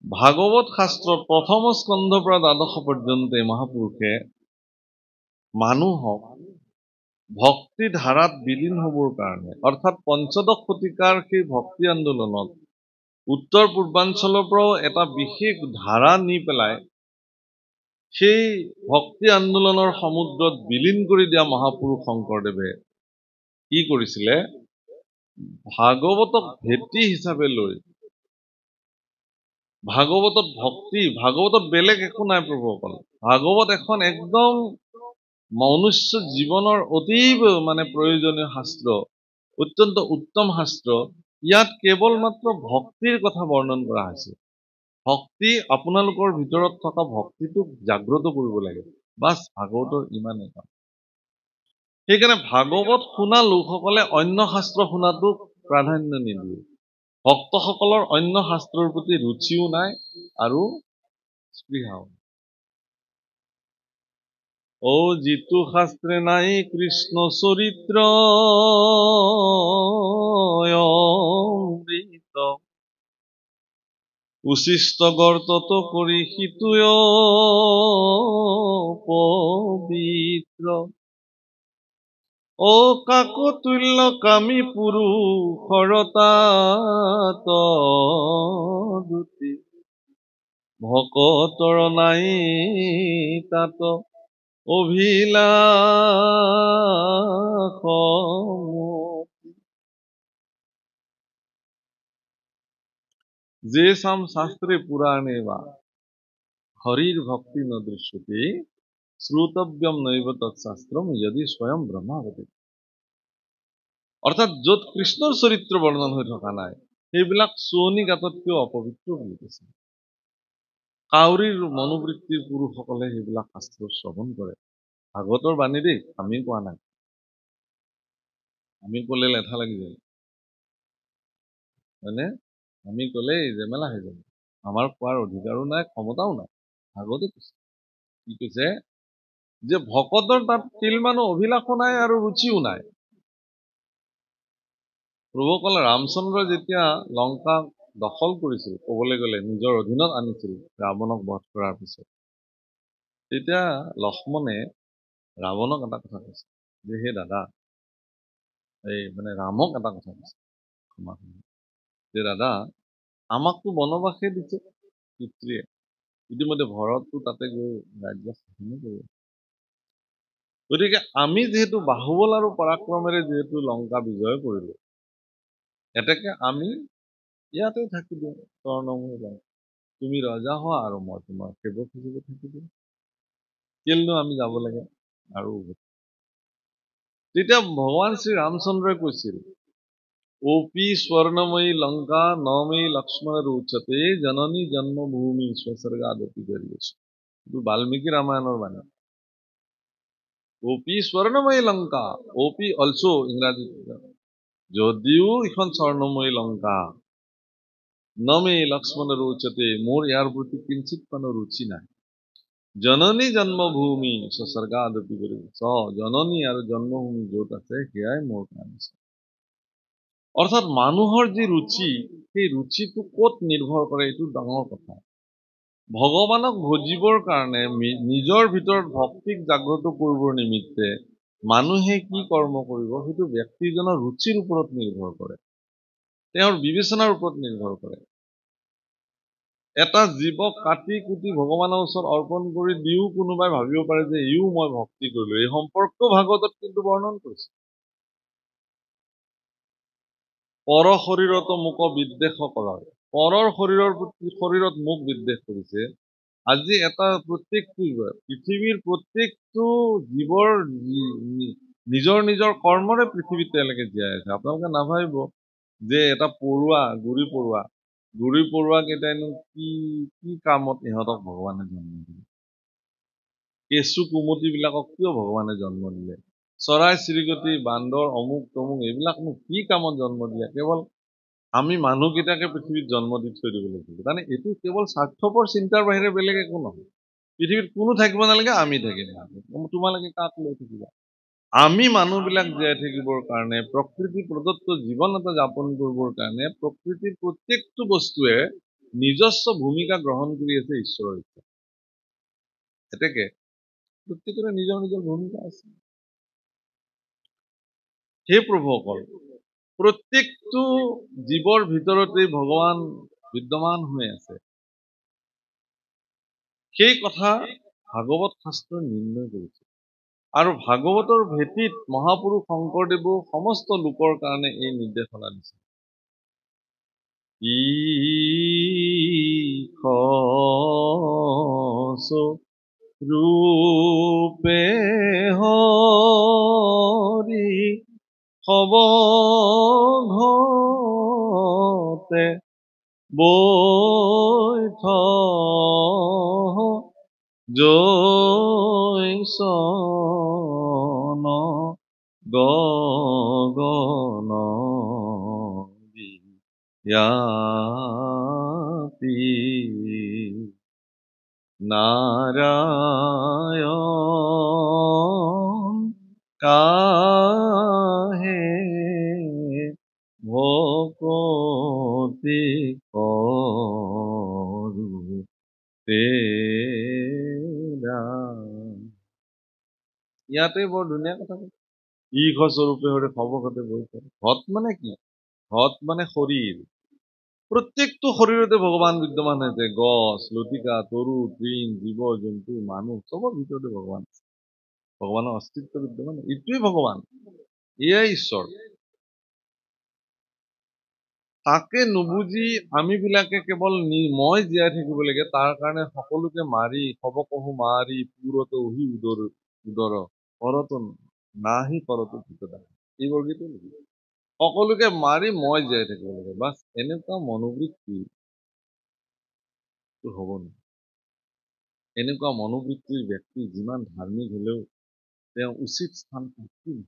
ভাগৱত শাস্ত্ৰৰ প্ৰথম স্কন্ধৰ পৰা দ্বাদশ পৰ্যন্ত মহাপুৰুষে মানুহক ভক্তি ধাৰাত বিলীন হ'বৰ কাৰণে অৰ্থাৎ পঞ্চদশ শতিকাৰ সেই ভক্তি আন্দোলনত উত্তৰ পূৰ্বাঞ্চলৰ পৰাও এটা বিশেষ ধাৰা নি পেলাই সেই ভক্তি আন্দোলনৰ সমুদ্ৰত বিলীন কৰি দিয়া মহাপুৰুষ শংকৰদেৱে কি কৰিছিলে ভাগৱতক ভেটি হিচাপে লৈ ভাগৱতত ভক্তি ভাগৱতত বেলেগ একো নাই প্ৰভুসকল ভাগৱত এখন একদম মনুষ্য জীৱনৰ অতীব প্ৰয়োজনীয় শাস্ত্ৰ অত্যন্ত উত্তম শাস্ত্ৰ ইয়াত কেৱল মাত্ৰ ভক্তিৰ কথা বৰ্ণন কৰা হৈছে ভক্তি আপোনালোকৰ ভিতৰত থকা ভক্তিটোক জাগ্ৰত কৰিব লাগে বাছ ভাগৱতৰ ইমানেই কাম সেইকাৰণে ভাগৱত শুনা লোকসকলে অন্য শাস্ত্ৰ শুনাটোক প্ৰাধান্য নিদিয়ে ভক্তসকলৰ অন্য শাস্ত্ৰৰ প্ৰতি ৰুচিও নাই আৰু স্পৃহাও ও যিটো শাস্ত্ৰে নাই কৃষ্ণ চৰিত্ৰ অমৃত উচিষ্ট গৰ্তত কৰি সিতুয় পবিত্ৰ ও কাকতুল্য কামী পুৰুষৰ তাত দুটি ভকতৰ নাই তাত অভিলাষ যে সাম শাস্ত্ৰে পুৰাণে বা হৰিৰ ভক্তি ন দৃশ্যতে শ্ৰোতব্যম নৈব তৎশাস্ত্ৰম যদি স্বয়ং ব্ৰহ্মাবতী অৰ্থাৎ য'ত কৃষ্ণৰ চৰিত্ৰ বৰ্ণন হৈ থকা নাই সেইবিলাক চুৱনি গাঁততকৈও অপবিত্ৰ বুলি কৈছে কাউৰীৰ মনোবৃত্তিৰ পুৰুষসকলে সেইবিলাক শাস্ত্ৰ শ্ৰৱণ কৰে ভাগৱতৰ বাণী দেই আমি কোৱা নাই আমি ক'লে লেঠা লাগি যায় হয়নে আমি ক'লেই জেমেলা হৈ যাব আমাৰ কোৱাৰ অধিকাৰো নাই ক্ষমতাও নাই ভাগৱতে কৈছে কি কৈছে যে ভকতৰ তাত তিলমানো অভিলাষো নাই আৰু ৰুচিও নাই প্ৰভুসকল ৰামচন্দ্ৰ যেতিয়া লংকা দখল কৰিছিল ক'বলৈ গ'লে নিজৰ অধীনত আনিছিল ৰাৱণক বধ কৰাৰ পিছত তেতিয়া লক্ষ্মণে ৰাৱণক এটা কথা কৈছে যে হে দাদা এই ৰামক এটা কথা কৈছে যে দাদা আমাকতো বনবাসে দিছে পিতৃয়ে ইতিমধ্যে ভৰতটো তাতে গৈ ৰাজ্য শাসনো কৰিব গতিকে আমি যিহেতু বাহুবল আৰু পৰাক্ৰমেৰে যিহেতু লংকা বিজয় কৰিলো এতেকে আমি ইয়াতে থাকি দিওঁ স্বৰ্ণময় লংকা তুমি ৰজা হোৱা আৰু মই তোমাৰ সেৱক হিচাপে থাকি দিওঁ কেলেনো আমি যাব লাগে আৰু তেতিয়া ভগৱান শ্ৰী ৰামচন্দ্ৰই কৈছিল ओपी स्वर्णमयी लंका नौमी लक्ष्मण रुचते जननी जन्मभूमि स्वसर्गादपि गरियसु वाल्मीकि रामायणर बाणी ओपी स्वर्णमयी लंका ओपी अलसो इंग्राजी যদিও এখন স্বৰ্ণময়ী লংকা নমে লক্ষ্মণ ৰুচতে মোৰ ইয়াৰ প্ৰতি কিঞ্চিত কোনো ৰুচি নাই জননী জন্মভূমি স্বসৰ্গাদপি गरियसु জননী আৰু জন্মভূমি য'ত আছে সেয়াই মোৰ কাৰণে অৰ্থাৎ মানুহৰ যি ৰুচি সেই ৰুচিটো ক'ত নিৰ্ভৰ কৰে এইটো ডাঙৰ কথা ভগৱানক ভজিবৰ কাৰণে নিজৰ ভিতৰত ভক্তিক জাগ্ৰত কৰিবৰ নিমিত্তে মানুহে কি কৰ্ম কৰিব সেইটো ব্যক্তিজনৰ ৰুচিৰ ওপৰত নিৰ্ভৰ কৰে তেওঁৰ বিবেচনাৰ ওপৰত নিৰ্ভৰ কৰে এটা জীৱক কাটি কুটি ভগৱানৰ ওচৰত অৰ্পণ কৰি দিও কোনোবাই ভাবিব পাৰে যে ইও মই ভক্তি কৰিলো এই সম্পৰ্ক ভাগৱতত কিন্তু বৰ্ণন কৰিছে পৰ শৰীৰত মোক বিদ্বেষ কৰাৰ পৰৰ শৰীৰত মোক বিদ্বেষ কৰিছে আজি এটা প্ৰত্যেকটো পৃথিৱীৰ প্ৰত্যেকটো জীৱৰ নিজৰ নিজৰ কৰ্মৰে পৃথিৱীত তেওঁলোকে জীয়াই আছে আপোনালোকে নাভাবিব যে এটা পৰুৱা গুৰি পৰুৱা কেইটাইনো কি কামত ইহঁতক ভগৱানে জন্ম দিলে কেঁচু কুমতি বিলাকক কিয় ভগৱানে জন্ম দিলে চৰাই চিৰিকটি বান্দৰ অমুক তমুক এইবিলাকনো কি কামত জন্ম দিলে কেৱল আমি মানুহকেইটাকে পৃথিৱীত জন্ম দি থৈ দিব লাগিব মানে এইটো কেৱল স্বাৰ্থপৰ চিন্তাৰ বাহিৰে বেলেগ একো নহয় পৃথিৱীত কোনো থাকিব নালাগে আমি থাকিম তোমালোকে কাক লৈ থাকিবা আমি মানুহবিলাক জীয়াই থাকিবৰ কাৰণে প্ৰকৃতি প্ৰদত্ত জীৱন এটা যাপন কৰিবৰ কাৰণে প্ৰকৃতিৰ প্ৰত্যেকটো বস্তুৱে নিজস্ব ভূমিকা গ্ৰহণ কৰি আছে ঈশ্বৰৰ ইচ্ছা। এতেকে প্ৰত্যেকৰে নিজৰ নিজৰ ভূমিকা আছে। সেই প্ৰভুসকল প্ৰত্যেকটো জীৱৰ ভিতৰতে ভগৱান বিদ্যমান হৈ আছে। সেই কথা ভাগৱত শাস্ত্ৰই নিৰ্ণয় কৰিছে। আৰু ভাগৱতৰ ভেটিত মহাপুৰুষ শংকৰদেৱো সমস্ত লোকৰ কাৰণে এই নিৰ্দেশনা দিছে। ৰূপে হৰি সবঘতে বৈঠ জৈসন গগন য়াতি নাৰায়ণ কাহে ভকতি কৰু তেৰা। ইয়াতে বৰ ধুনীয়া কথা কৈছে। ঈশ স্বৰূপে হৰি সবঘতে বৈঠে। ঘট মানে কি? ঘট মানে শৰীৰ। প্ৰত্যেকটো শৰীৰতে ভগৱান বিদ্যমান হৈছে। গছ, লতিকা, তৰু, তৃণ, জীৱ, জন্তু, মানুহ চবৰ ভিতৰতে ভগৱান আছে। ভগৱানৰ অস্তিত্ব বিদ্যমান, এইটোৱেই ভগৱান, এয়াই ঈশ্বৰ। তাকে নুবুজি আমিবিলাকে কেৱল মই জীয়াই থাকিব লাগে, তাৰ কাৰণে সকলোকে মাৰি সবকহু মাৰি পুৰতো ওহি উদৰ কৰতো নাহি কৰতো ভিতৰা। এই বৰ্গীটো নেকি? সকলোকে মাৰি মই জীয়াই থাকিব লাগে, বাছ এনেকুৱা মনোবৃত্তি হ'ব নোৱাৰে। এনেকুৱা মনোবৃত্তিৰ ব্যক্তি যিমান ধাৰ্মিক হলেও তেওঁ উচিত স্থান থাকিল।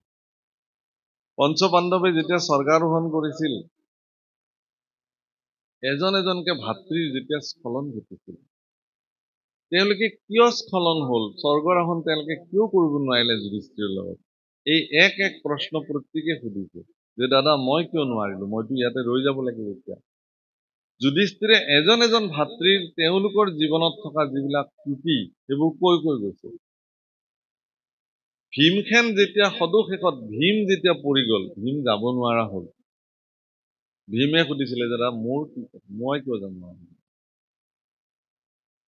পঞ্চপাণ্ডৱে যেতিয়া স্বৰ্গাৰোহণ কৰিছিল, এজন এজনকে ভাতৃৰ যেতিয়া স্খলন ঘটিছিল, তেওঁলোকে কিয় স্খলন হল, স্বৰ্গাৰোহণ তেওঁলোকে কিয় কৰিব নোৱাৰিলে যুধিষ্ঠিৰৰ লগত, এই এক এক প্ৰশ্ন প্ৰত্যেকে সুধিছে যে দাদা মই কিয় নোৱাৰিলো, মইতো ইয়াতে ৰৈ যাব লাগিব। এতিয়া যুধিষ্ঠিৰে এজন এজন ভাতৃৰ তেওঁলোকৰ জীৱনত থকা যিবিলাক ত্ৰুটি সেইবোৰ কৈ গৈছে। ভীমখেন যেতিয়া সদুশেষত ভীম যেতিয়া পৰি গল, ভীম যাব নোৱাৰা হল, ভীমে সুধিছিলে দাদা মোৰ কি, মই কিয় যাব নোৱাৰিলো,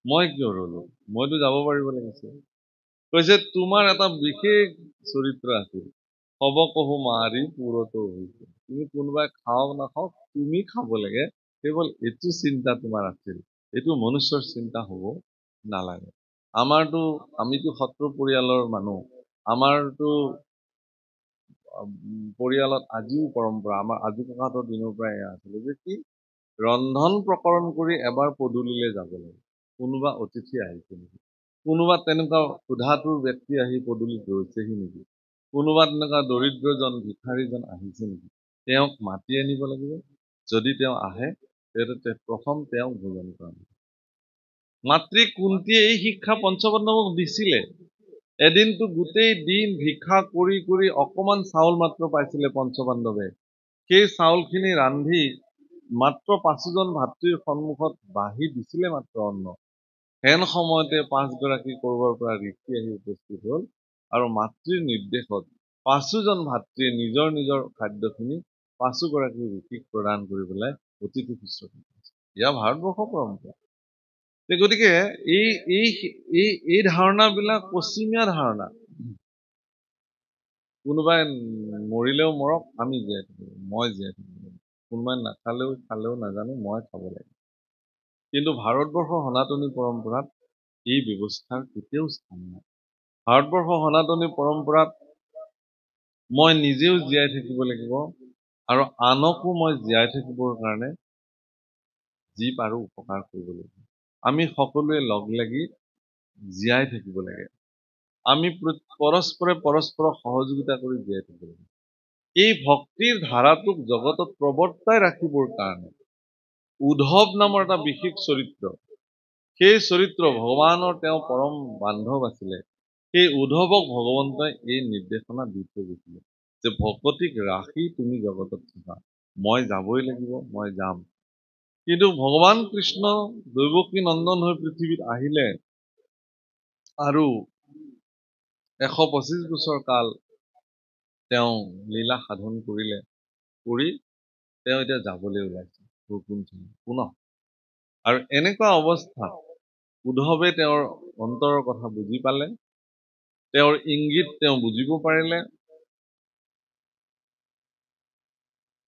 মই কিয় ৰলো, মইতো যাব পাৰিব লাগিছিল। কৈছে তোমাৰ এটা বিশেষ চৰিত্ৰ আছিল, সবকহু মাৰি পুৰতো হৈছে। তুমি কোনোবাই খাওক নাখাওক তুমি খাব লাগে, কেৱল এইটো চিন্তা তোমাৰ আছিল। এইটো মনুষ্যৰ চিন্তা হব নালাগে। আমিতো সত্ৰ পৰিয়ালৰ মানুহ, আমাৰতো পৰিয়ালত আজিও পৰম্পৰা, আমাৰ আজো ককাহঁতৰ দিনৰ পৰাই এয়া আছিলে যে কি ৰন্ধন প্ৰকৰণ কৰি এবাৰ পদূলিলে যাব লাগে। কোনোবা অতিথি আহিছে নেকি, কোনোবা তেনেকুৱা ক্ষুধাতুৰ ব্যক্তি আহি পদূলিত ৰৈছেহি নেকি, কোনোবা তেনেকুৱা দৰিদ্ৰজন ভিক্ষাৰীজন আহিছে নেকি, তেওঁক মাতি আনিব লাগিব। যদি তেওঁ আহে তেন্তে প্ৰথম তেওঁক ভোজন কৰাব। মাতৃ কুন্তীয়ে এই শিক্ষা পঞ্চপাণ্ডৱক দিছিলে। এদিনটো গোটেই দিন ভিক্ষা কৰি কৰি অকমান চাউল মাত্ৰ পাইছিলে পঞ্চপাণ্ডৱে। সেই চাউলখিনি ৰান্ধি মাত্ৰ 5জন ভাতৃৰ সন্মুখত বাঢ়ি দিছিলে মাত্ৰ অন্ন। হেন সময়তে 5গৰাকী কৰবাৰ পৰা ঋষি আহি উপস্থিত হল আৰু মাতৃৰ নিৰ্দেশত 5জন ভাতৃয়ে নিজৰ নিজৰ খাদ্যখিনি 5গৰাকী ঋষিক প্ৰদান কৰি পেলাই অতিথি শুশ্ৰূষা কৰিছে। ইয়াৰ ভাৰতবৰ্ষৰ পৰম্পৰা। গতিকে এই ধাৰণাবিলাক পশ্চিমীয়া ধাৰণা। কোনোবাই মৰিলেও মৰক, আমি জীয়াই থাকিব, মই জীয়াই থাকিব, কোনোবাই নাখালেও খালেও নাজানো, মই খাব লাগে। কিন্তু ভাৰতবৰ্ষৰ সনাতনী পৰম্পৰাত এই ব্যৱস্থাৰ কেতিয়াও স্থান নাই। ভাৰতবৰ্ষৰ সনাতনী পৰম্পৰাত মই নিজেও জীয়াই থাকিব লাগিব আৰু আনকো মই জীয়াই থাকিবৰ কাৰণে যি পাৰো উপকাৰ কৰিব লাগিব। আমি সকলোৱে লগ লাগি জীয়াই থাকিব লাগে। আমি পৰস্পৰে পৰস্পৰক সহযোগিতা কৰি জীয়াই থাকিব লাগে। এই ভক্তিৰ ধাৰাটোক জগতত প্ৰৱৰ্তাই ৰাখিবৰ কাৰণে উদ্ধৱ নামৰ এটা বিশেষ চৰিত্ৰ, সেই চৰিত্ৰ ভগৱানৰ তেওঁ পৰম বান্ধৱ আছিলে। সেই উদ্ধৱক ভগৱন্তই এই নিৰ্দেশনা দি থৈ গৈছিলে যে ভকতিক ৰাখি তুমি জগতত থাকা, মই যাবই লাগিব, মই যাম। কিন্তু ভগৱান কৃষ্ণ দৈৱকী নন্দন হৈ পৃথিৱীত আহিলে আৰু 125 বছৰ কাল তেওঁ লীলা সাধন কৰিলে, কৰি তেওঁ এতিয়া যাবলৈ ওলাইছে বৈকুণ্ঠলৈ পুনঃ। আৰু এনেকুৱা অৱস্থাত উদ্ধৱে তেওঁৰ অন্তৰৰ কথা বুজি পালে, তেওঁৰ ইংগিত তেওঁ বুজিব পাৰিলে।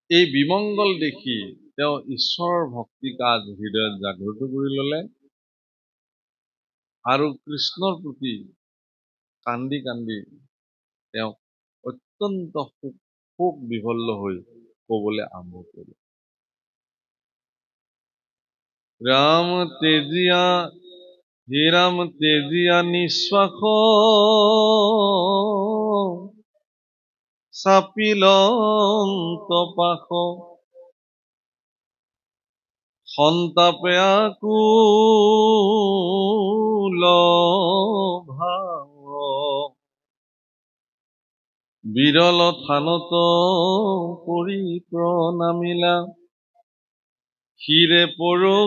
এই বিমংগল দেখি তেওঁ ঈশ্বৰৰ ভক্তি কাজ হৃদয়ত জাগ্ৰত কৰি ল'লে আৰু কৃষ্ণৰ প্ৰতি কান্দি কান্দি তেওঁ অত্যন্ত শোক বিভল্ল হৈ ক'বলৈ আৰম্ভ কৰিলে। ৰাম তেজিয়া নিশ্বাস চাপিলন্ত পাশ সন্তাপে আকুল ভাৱ বিৰল থানত পৰি প্ৰণামিলা শিৰে পৰশিয়া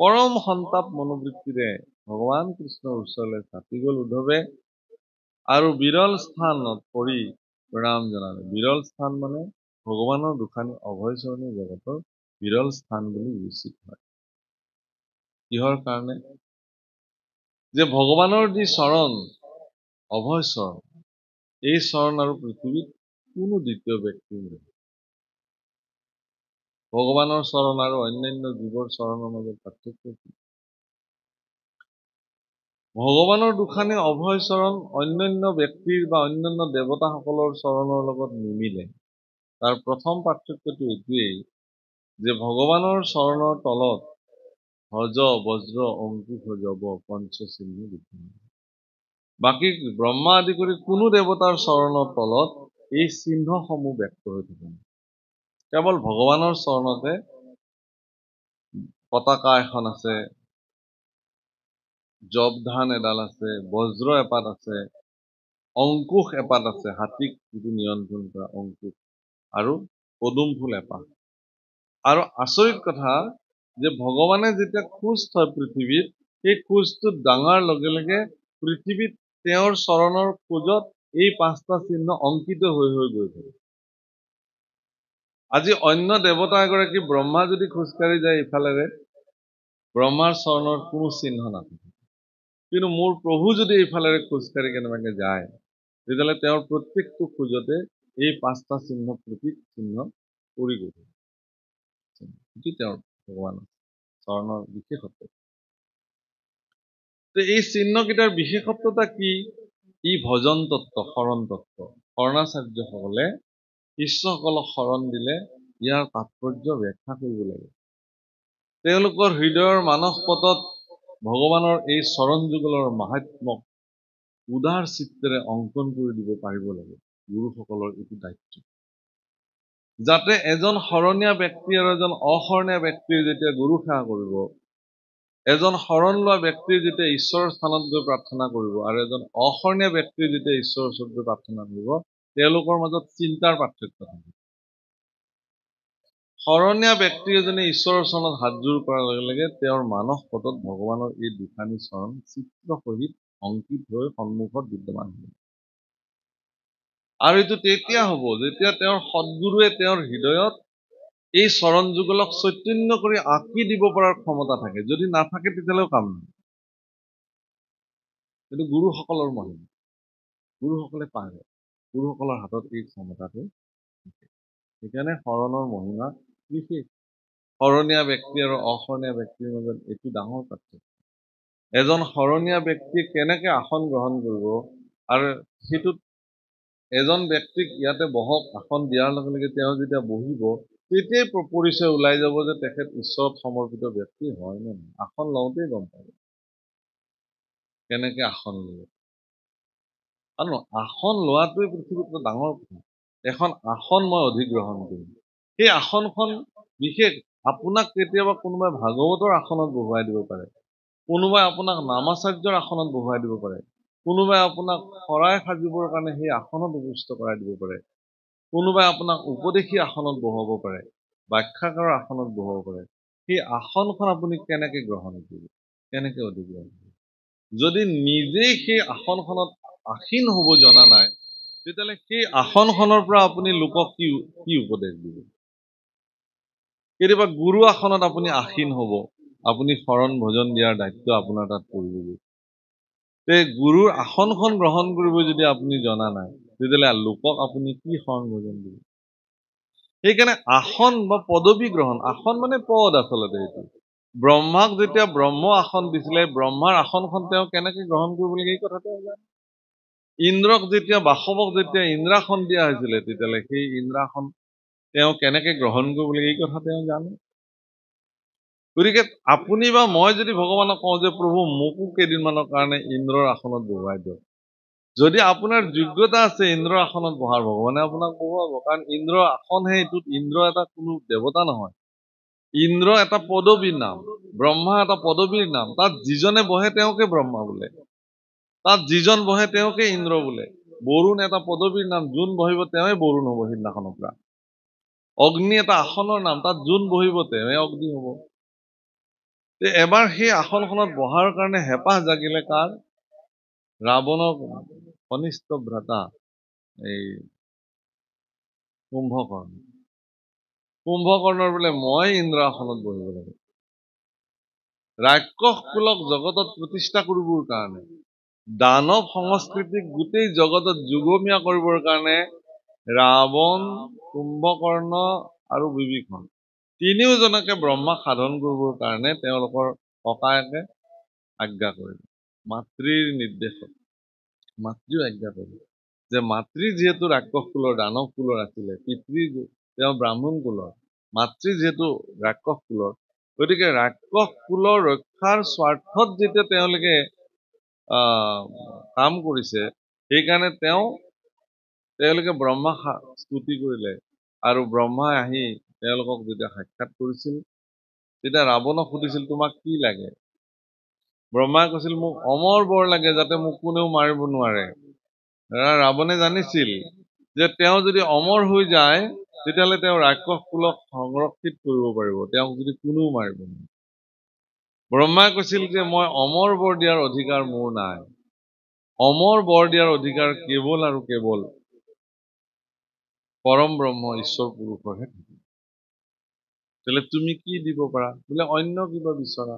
পৰম সন্তাপ মনোবৃত্তিৰে ভগৱান কৃষ্ণৰ ওচৰলৈ চাপি গ'ল উদ্ধৱে আৰু বিৰল স্থানত পৰি প্ৰণাম জনালে। বিৰল স্থান মানে ভগৱানৰ দুখানি অভয়চৰণী জগতৰ বিৰল স্থান বুলি বিবেচিত হয়। কিহৰ কাৰণে? যে ভগৱানৰ যি চৰণ অভয় চৰণ, এই চৰণ আৰু পৃথিৱীত কোনো দ্বিতীয় ব্যক্তিৰ নাই। ভগৱানৰ চৰণ আৰু অন্যান্য জীৱৰ চৰণৰ মাজত পাৰ্থক্য কি? ভগৱানৰ দুখানি অভয় চৰণ অন্যান্য ব্যক্তিৰ বা অন্যান্য দেৱতাসকলৰ চৰণৰ লগত নিমিলে। তাৰ প্ৰথম পাৰ্থক্যটো এইটোৱেই যে ভগৱানৰ চৰণৰ তলত হজ বজ্ৰ অংকুশ জব পঞ্চচিহ্ন বিদ্যমান। বাকী ব্ৰহ্মা আদি কৰি কোনো দেৱতাৰ চৰণৰ তলত এই চিহ্নসমূহ ব্যক্ত হৈ থাকে। কেৱল ভগৱানৰ চৰণতে পতাকা এখন আছে, জবধান এডাল আছে, বজ্ৰ এপাত আছে, অংকুশ এপাত আছে, হাতীক যিটো নিয়ন্ত্ৰণ কৰা অংকুশ, আৰু পদুম ফুল এপাত। আৰু আচৰিত কথা যে ভগৱানে যেতিয়া খোজ থয় পৃথিৱীত, সেই খোজটো দাঙাৰ লগে লগে পৃথিৱীত তেওঁৰ চৰণৰ খোজত এই 5টা চিহ্ন অংকিত হৈ হৈ গৈ থাকে। আজি অন্য দেৱতা এগৰাকী ব্ৰহ্মা যদি খোজকাঢ়ি যায় ইফালেৰে, ব্ৰহ্মাৰ চৰণৰ কোনো চিহ্ন নাথাকে। কিন্তু মোৰ প্ৰভু যদি এইফালেৰে খোজকাঢ়ি কেনেবাকে যায়, তেতিয়াহ'লে তেওঁৰ প্ৰত্যেকটো খোজতে এই 5টা চিহ্ন প্ৰতীক চিহ্ন পৰি গৈ থাকে। এটি তেওঁৰ ভগৱানৰ চৰণৰ বিশেষত্ব। এই চিহ্নকেইটাৰ বিশেষত্বতা কি? ই ভজন তত্ত্ব, শৰণ তত্ত্ব। শৰণাচাৰ্যসকলে শিষ্যসকলক শৰণ দিলে ইয়াৰ তাৎপৰ্য ব্যাখ্যা কৰিব লাগে। তেওঁলোকৰ হৃদয়ৰ মানস পটত ভগৱানৰ এই চৰণ যুগলৰ মাহাত্ম্যক উদাৰ চিত্তেৰে অংকন কৰি দিব পাৰিব লাগে। গুৰুসকলৰ এইটো দায়িত্ব। যাতে এজন শৰণীয়া ব্যক্তি আৰু এজন অশৰণীয়া ব্যক্তিৰ যেতিয়া গুৰু সেৱা কৰিব, এজন শৰণ লোৱা ব্যক্তিৰ যেতিয়া ঈশ্বৰৰ স্থানত গৈ প্ৰাৰ্থনা কৰিব আৰু এজন অশৰণীয়া ব্যক্তিৰ যেতিয়া ঈশ্বৰৰ ওচৰত গৈ প্ৰাৰ্থনা কৰিব, তেওঁলোকৰ মাজত চিন্তাৰ পাৰ্থক্য থাকে। শৰণীয়া ব্যক্তি এজনে ঈশ্বৰৰ চৰণত হাতযোৰ কৰাৰ লগে লগে তেওঁৰ মানস পটত ভগৱানৰ এই দুখানি চৰণ চিত্ৰ সহিত অংকিত হৈ সন্মুখত বিদ্যমান হ'ব। আৰু এইটো তেতিয়া হ'ব যেতিয়া তেওঁৰ সদ্গুৰুৱে তেওঁৰ হৃদয়ত এই চৰণ যুগলক চৈতন্য কৰি আঁকি দিব পৰাৰ ক্ষমতা থাকে। যদি নাথাকে তেতিয়াহ'লেও কাম নাই। কিন্তু গুৰুসকলৰ মহিমা, গুৰুসকলে পাৰে, গুৰুসকলৰ হাতত এই ক্ষমতাটো থাকে। সেইকাৰণে শৰণৰ মহিমা বিশেষ। শৰণীয়া ব্যক্তি আৰু অশৰণীয়া ব্যক্তিৰ মাজত এইটো ডাঙৰ পাৰ্থক্য। এজন শৰণীয়া ব্যক্তিয়ে কেনেকে আসন গ্ৰহণ কৰিব, আৰু সেইটোত এজন ব্যক্তিক ইয়াতে বহক আসন দিয়াৰ লগে লগে তেওঁ যেতিয়া বহিব, তেতিয়াই পৰিচয় ওলাই যাব যে তেখেত ঈশ্বৰত সমৰ্পিত ব্যক্তি হয় নে নহয়। আসন লওঁতেই গম পাব কেনেকে আসন ল'ব। আৰু আসন লোৱাটোৱে পৃথিৱীত ডাঙৰ কথা। এখন আসন মই অধিগ্ৰহণ কৰিম, সেই আসনখন বিশেষ। আপোনাক কেতিয়াবা কোনোবাই ভাগৱতৰ আসনত বহুৱাই দিব পাৰে, কোনোবাই আপোনাক নামাচাৰ্যৰ আসনত বহুৱাই দিব পাৰে, কোনোবাই আপোনাক শৰাই সাজিবৰ কাৰণে সেই আসনত উপস্থিত কৰাই দিব পাৰে। কোনোবাই আপোনাক উপদেশী আসনত বহাব পাৰে, ব্যাখ্যাকাৰৰ আসনত বহাব পাৰে। সেই আসনখন আপুনি কেনেকে গ্ৰহণ কৰিব, কেনেকে অধিগ্ৰহণ কৰিব? যদি নিজেই সেই আসনখনত আসীন হ'ব জনা নাই, তেতিয়াহ'লে সেই আসনখনৰ পৰা আপুনি লোকক কি উপদেশ দিব? কেতিয়াবা গুৰু আসনত আপুনি আসীন হ'ব, আপুনি শৰণ ভজন দিয়াৰ দায়িত্ব আপোনাৰ তাত পৰিব। তে গুৰুৰ আসনখন গ্ৰহণ কৰিব যদি আপুনি জনা নাই, তেতিয়াহ'লে লোকক আপুনি কি শৰণ ভজন দিব? সেইকাৰণে আসন বা পদবী গ্ৰহণ, আসন মানে পদ আচলতে এইটো। ব্ৰহ্মাক যেতিয়া ব্ৰহ্ম আসন দিছিলে, ব্ৰহ্মাৰ আসনখন তেওঁ কেনেকে গ্ৰহণ কৰিব লাগে এই কথা তেওঁ জানে। ইন্দ্ৰক যেতিয়া বাসৱক যেতিয়া ইন্দ্ৰাসন দিয়া হৈছিলে, তেতিয়াহ'লে সেই ইন্দ্ৰাসন তেওঁ কেনেকে গ্ৰহণ কৰিব লাগে এই কথা তেওঁ জানে। গতিকে আপুনি বা মই যদি ভগৱানক কওঁ যে প্ৰভু মোকো কেইদিনমানৰ কাৰণে ইন্দ্ৰৰ আসনত বহুৱাই দিয়ক, যদি আপোনাৰ যোগ্যতা আছে ইন্দ্ৰৰ আসনত বহাৰ, ভগৱানে আপোনাক বহুৱাব। কাৰণ ইন্দ্ৰৰ আসনহে এইটোত, ইন্দ্ৰ এটা কোনো দেৱতা নহয়। ইন্দ্ৰ এটা পদবীৰ নাম, ব্ৰহ্মা এটা পদবীৰ নাম। তাত যিজনে বহে তেওঁকে ব্ৰহ্মা বোলে, তাত যিজন বহে তেওঁকে ইন্দ্ৰ বোলে। বৰুণ এটা পদবীৰ নাম, যোন বহিব তেওঁৱে বৰুণ হ'ব সিদিনাখনৰ পৰা। অগ্নি এটা আসনৰ নাম, তাত যোন বহিব তেওঁৱে অগ্নি হ'ব। এবাৰ সেই আসনখনত বহাৰ কাৰণে হেঁপাহ জাগিলে কাৰ? ৰাৱণৰ কনিষ্ঠ ভ্ৰাতা এই কুম্ভকৰ্ণ। কুম্ভকৰ্ণৰ বোলে মই ইন্দ্ৰ আসনত বহিব লাগে। ৰাক্ষস কুলক জগতত প্ৰতিষ্ঠা কৰিবৰ কাৰণে, দানৱ সংস্কৃতিক গোটেই জগতত যুগমীয়া কৰিবৰ কাৰণে ৰাৱণ, কুম্ভকৰ্ণ আৰু বিভীষণ তিনিওজনকে ব্ৰহ্মাক সাধন কৰিবৰ কাৰণে তেওঁলোকৰ ককায়েকে আজ্ঞা কৰিলে। মাতৃৰ নিৰ্দেশত মাতৃও আজ্ঞা কৰিলে যে মাতৃ যিহেতু ৰাক্ষস কুলৰ দানৱ কুলৰ আছিলে, পিতৃ তেওঁ ব্ৰাহ্মণ কুলৰ, মাতৃ যিহেতু ৰাক্ষস কুলৰ, গতিকে ৰাক্ষস কুলৰ ৰক্ষাৰ স্বাৰ্থত যেতিয়া তেওঁলোকে কাম কৰিছে, সেইকাৰণে তেওঁলোকে ব্ৰহ্মাক স্তুতি কৰিলে। আৰু ব্ৰহ্মাই আহি তেওঁলোকক যেতিয়া সাক্ষাৎ কৰিছিল, তেতিয়া ৰাৱণক সুধিছিল তোমাক কি লাগে? ব্ৰহ্মাই কৈছিল মোক অমৰ বৰ লাগে, যাতে মোক কোনেও মাৰিব নোৱাৰে। ৰাৱণে জানিছিল যে তেওঁ যদি অমৰ হৈ যায়, তেতিয়াহ'লে তেওঁ ৰাক্ষস কুলক সংৰক্ষিত কৰিব পাৰিব, তেওঁক যদি কোনেও মাৰিব নোৱাৰে। ব্ৰহ্মাই কৈছিল যে মই অমৰ বৰ দিয়াৰ অধিকাৰ মোৰ নাই, অমৰ বৰ দিয়াৰ অধিকাৰ কেৱল আৰু কেৱল পৰম ব্ৰহ্ম ঈশ্বৰ পুৰুষৰহে থাকে। তেতিয়াহ'লে তুমি কি দিব পাৰা? বোলে অন্য কিবা বিচৰা।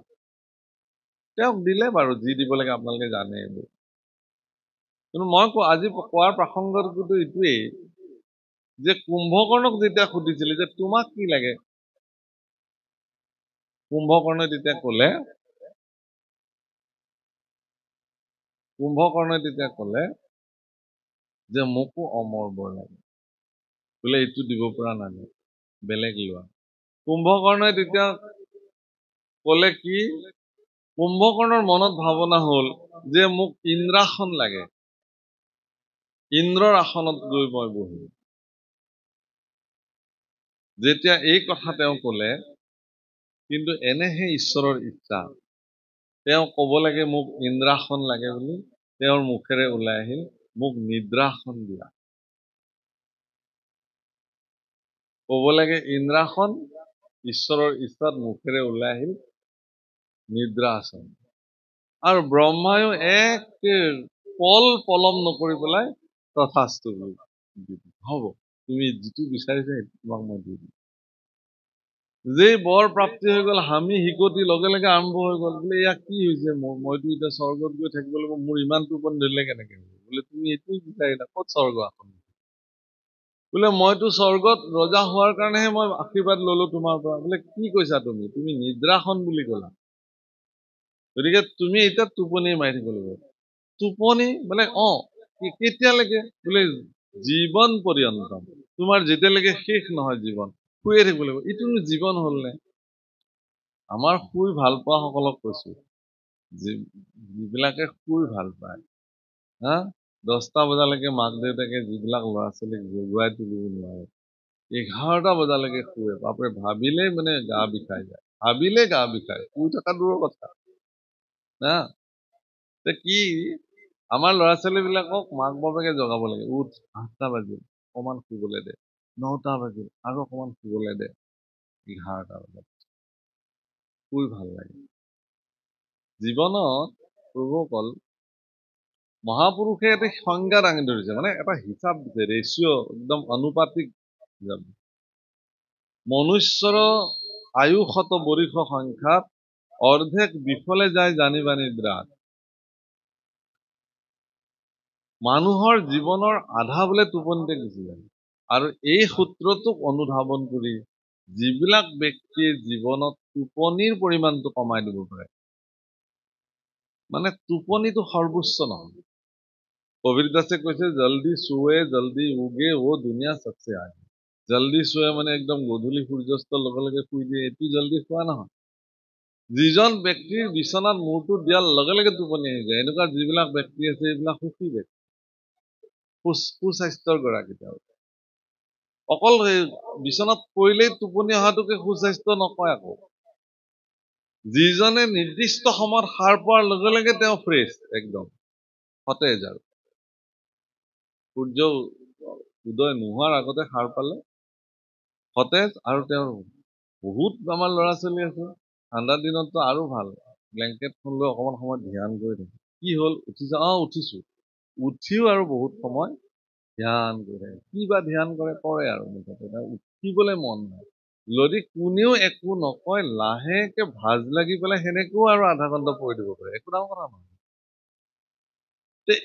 তেওঁক দিলে বাৰু, যি দিব লাগে আপোনালোকে জানে এইবোৰ। কিন্তু মই আজি কোৱাৰ প্ৰাসংগিকটো এইটোৱেই যে কুম্ভকৰ্ণক যেতিয়া সুধিছিলে যে তোমাক কি লাগে, কুম্ভকৰ্ণই তেতিয়া ক'লে যে মোকো অমৰ বৰ লাগে। বোলে এইটো দিব পৰা নাযায়, বেলেগ লোৱা। কুম্ভকৰ্ণই তেতিয়া ক'লে কি? কুম্ভকৰ্ণৰ মনত ভাৱনা হ'ল যে মোক ইন্দ্ৰাসন লাগে, ইন্দ্ৰৰ আসনত গৈ মই বহিম। যেতিয়া এই কথা তেওঁ ক'লে, কিন্তু এনেহে ঈশ্বৰৰ ইচ্ছা, তেওঁ ক'ব লাগে মোক ইন্দ্ৰাসন লাগে বুলি, তেওঁৰ মুখেৰে ওলাই আহিল মোক নিদ্ৰাসন দিয়া। ক'ব লাগে ইন্দ্ৰাসন, ঈশ্বৰৰ ইচ্ছাত মুখেৰে ওলাই আহিল নিদ্ৰাসন। আৰু ব্ৰহ্মায়ো পলম নকৰি পেলাই তথাস্তু হ'ব, তুমি যিটো বিচাৰিছা সেইটো তোমাক মই দি দিম। যেই বৰ প্ৰাপ্তি হৈ গ'ল, হামি হিকটি লগে লগে আৰম্ভ হৈ গ'ল। বোলে এয়া কি হৈছে মোৰ, মইতো এতিয়া স্বৰ্গত গৈ থাকিব লাগিব, মোৰ ইমান টোপনি ধৰিলে কেনেকে হ'ব? বোলে তুমি এইটোৱে বিচাৰিলা, ক'ত স্বৰ্গ আসন? বোলে মইতো স্বৰ্গত ৰজা হোৱাৰ কাৰণেহে মই আশীৰ্বাদ ললো তোমাৰ পৰা। বোলে কি কৈছা তুমি নিদ্ৰাসন বুলি ক'লা, গতিকে তুমি এতিয়া টোপনি মাৰি থাকিব লাগিব। টোপনি বোলে কেতিয়ালৈকে? বোলে জীৱন পৰ্যন্তম, তোমাৰ যেতিয়ালৈকে শেষ নহয় জীৱন, শুয়ে থাকিব লাগিব। এইটোনো জীৱন হ'ল নে? আমাৰ শুই ভাল পোৱা সকলক কৈছো, যিবিলাকে শুই ভাল পায়, 10টা বজালৈকে মাক দেউতাকে যিবিলাক ল'ৰা ছোৱালীক জগুৱাই তুলিব নোৱাৰে, 11টা বজালৈকে শুৱে, বাপৰে ভাবিলেই মানে গা বিষাই যায়, ভাবিলেই গা বিষায়, শুই থকা দূৰৰ কথা। কি আমাৰ ল'ৰা ছোৱালীবিলাকক মাক বাপেকে জগাব লাগে, উঠ 8টা বাজিল অকমান শুবলৈ দে, 9টা বাজিল আৰু অকমান শুবলৈ দে, 11টা বজাত শুই ভাল লাগে। জীৱনত প্ৰভুসকল মহাপুৰুষে এটা সংজ্ঞা দাঙি ধৰিছে, মানে এটা হিচাপ দিছে, ৰেচিঅ' একদম অনুপাতিক হিচাপ। মনুষ্যৰ আয়ুষত বৰিষ সংখ্যাত অৰ্ধেক বিফলে যায় জানিবা নিদ্ৰাত। মানুহৰ জীৱনৰ আধা বোলে টোপনিতে গুচি যায়। আৰু এই সূত্ৰটোক অনুধাৱন কৰি যিবিলাক ব্যক্তিয়ে জীৱনত টোপনিৰ পৰিমাণটো কমাই দিব পাৰে, মানে টোপনিটো সৰ্বোচ্চ নহয়। কবিৰ দাসে কৈছে জল্দি শুৱে জল্দি উগে ও দুনিয়া সবচে আগে। জল্দি শুৱে মানে একদম গধূলি সূৰ্যাস্তৰ লগে লগে শুই দিয়ে, এইটো জল্দি শুৱা নহয়। যিজন ব্যক্তিৰ বিচনাত মূৰটো দিয়াৰ লগে লগে টোপনি আহি যায়, এনেকুৱা যিবিলাক ব্যক্তি আছে এইবিলাক সুখী ব্যক্তি, সুস্বাস্থ্যৰ গৰাকী তেওঁলোক। অকল বিচনাত পৰিলেই টোপনি অহাটোকে সুস্বাস্থ্য নকয় আকৌ। যিজনে নিৰ্দিষ্ট সময়ত সাৰ পোৱাৰ লগে লগে তেওঁ ফ্ৰেছ, একদম সতেজ, আৰু সূৰ্য উদয় নোহোৱাৰ আগতে সাৰ পালে সতেজ। আৰু তেওঁৰ বহুত আমাৰ ল'ৰা ছোৱালী আছে ঠাণ্ডা দিনততো আৰু ভাল, ব্লেংকেটখন লৈ অকমান সময় ধ্যান কৰি থাকে। কি হ'ল, উঠিছা? উঠিছো। উঠিও আৰু বহুত সময় ধ্যান কৰি থাকে। কি বা ধ্যান কৰে আৰু মুঠতে উঠিবলৈ মন নাই। যদি কোনেও একো নকয় লাহেকে ভাজ লাগি পেলাই সেনেকেও আৰু আধা ঘণ্টা পৰি দিব পাৰে, একো ডাঙৰ কথা নহয়।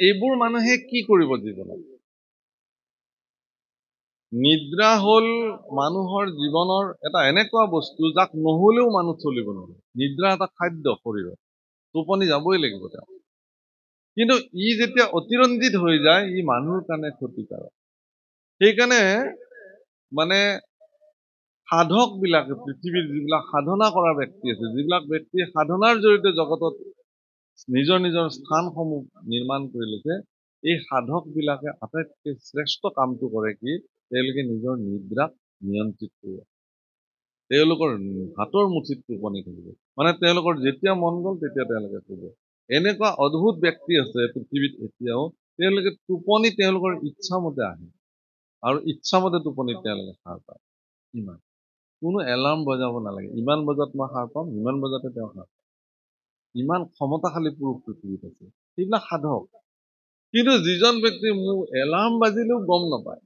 এইবোৰ মানুহে কি কৰিব জীৱনত? নিদ্ৰা হ'ল মানুহৰ জীৱনৰ এটা এনেকুৱা বস্তু যাক নহলেও মানুহ চলিব নোৱাৰে। নিদ্ৰা এটা খাদ্য শৰীৰৰ, টোপনি যাবই লাগিব তেওঁ। কিন্তু ই যেতিয়া অতিৰঞ্জিত হৈ যায় ই মানুহৰ কাৰণে ক্ষতিকাৰক। সেইকাৰণে মানে সাধক বিলাকে, পৃথিৱীৰ যিবিলাক সাধনা কৰা ব্যক্তি আছে, যিবিলাক ব্যক্তিয়ে সাধনাৰ জৰিয়তে জগতত নিজৰ নিজৰ স্থানসমূহ নিৰ্মাণ কৰি লৈছে, এই সাধক বিলাকে আটাইতকৈ শ্ৰেষ্ঠ কামটো কৰে কি, তেওঁলোকে নিজৰ নিদ্ৰাক নিয়ন্ত্ৰিত কৰে। তেওঁলোকৰ হাতৰ মুঠিত টোপনি থাকিব, মানে তেওঁলোকৰ যেতিয়া মন গ'ল তেতিয়া তেওঁলোকে শুব। এনেকুৱা অদ্ভুত ব্যক্তি আছে পৃথিৱীত এতিয়াও, তেওঁলোকে টোপনি তেওঁলোকৰ ইচ্ছামতে আহে আৰু ইচ্ছামতে টোপনিত তেওঁলোকে সাৰ পায়। ইমান কোনো এলাৰ্ম বজাব নালাগে, ইমান বজাত মই সাৰ পাম, ইমান বজাতে তেওঁ সাৰ পায়। ইমান ক্ষমতাশালী পুৰুষ পৃথিৱীত আছে, সেইবিলাক সাধক। কিন্তু যিজন ব্যক্তি মোৰ এলাৰ্ম বাজিলেও গম নাপায়,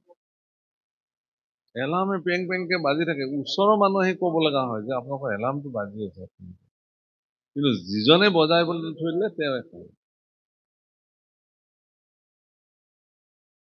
এলাৰ্মে পেং পেংকে বাজি থাকে, ওচৰৰ মানুহ আহি ক'ব লগা হয় যে আপোনালোকৰ এলাৰ্মটো বাজি আছে, কিন্তু যিজনে বজাই বুলি থৈ দিলে তেওঁ